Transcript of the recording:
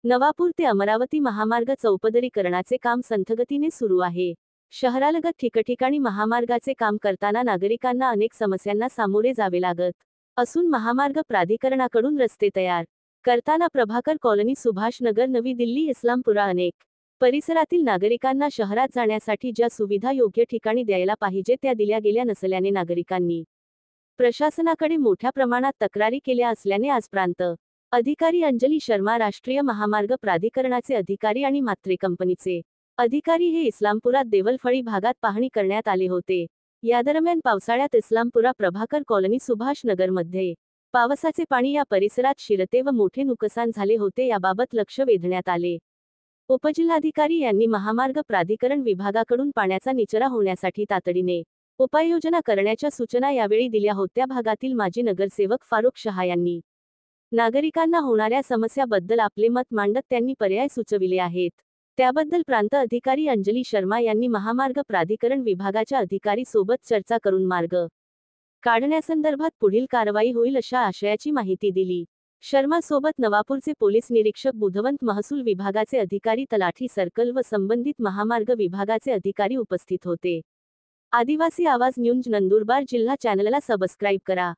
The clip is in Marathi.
नवापूर ते अमरावती महामार्ग चौपदरीकरणाचे काम संथगतीने सुरू आहे. शहरालगत ठिकठिकाणी महामार्गाचे काम करताना नागरिकांना अनेक समस्यांना सामोरे जावे लागत असून महामार्ग प्राधिकरणाकडून रस्ते तयार करताना प्रभाकर कॉलनी, सुभाष नगर, नवी दिल्ली, इस्लामपुरा अनेक परिसरातील नागरिकांना शहरात जाण्यासाठी ज्या सुविधा योग्य ठिकाणी द्यायला पाहिजे त्या दिल्या गेल्या नसल्याने नागरिकांनी प्रशासनाकडे मोठ्या प्रमाणात तक्रारी केल्या असल्याने आज प्रांत अधिकारी अंजली शर्मा, राष्ट्रीय महामार्ग प्राधिकरणाचे अधिकारी आणि मात्रे कंपनीचे अधिकारी हे इस्लामपुरात देवलफळी भागात पाहणी करण्यात आले होते. यादरम्यान पावसाळ्यात इस्लामपुरा, प्रभाकर कॉलनी, सुभाष नगरमध्ये पावसाचे पाणी या परिसरात शिरते व मोठे नुकसान झाले होते. याबाबत लक्ष वेधण्यात आले. उपजिल्हाधिकारी यांनी महामार्ग प्राधिकरण विभागाकडून पाण्याचा निचरा होण्यासाठी तातडीने उपाययोजना करण्याच्या सूचना यावेळी दिल्या होत्या. भागातील माजी नगरसेवक फारुख शहा यांनी नागरिकांना होणाऱ्या समस्याबद्दल आपले मत मांडत त्यांनी पर्याय सुचविले आहेत. त्याबद्दल प्रांत अधिकारी अंजली शर्मा यांनी महामार्ग प्राधिकरण विभागाच्या अधिकारी सोबत चर्चा करून मार्ग काढण्यासंदर्भात पुढील कारवाई होईल अशा आशयाची माहिती दिली. शर्मा सोबत नवापूरचे पोलीस निरीक्षक बुधवंत, महसूल विभागाचे अधिकारी, तलाठी सर्कल व संबंधित महामार्ग विभागाचे अधिकारी उपस्थित होते. आदिवासी आवाज न्यूज नंदुरबार जिल्हा चॅनलला सबस्क्राईब करा.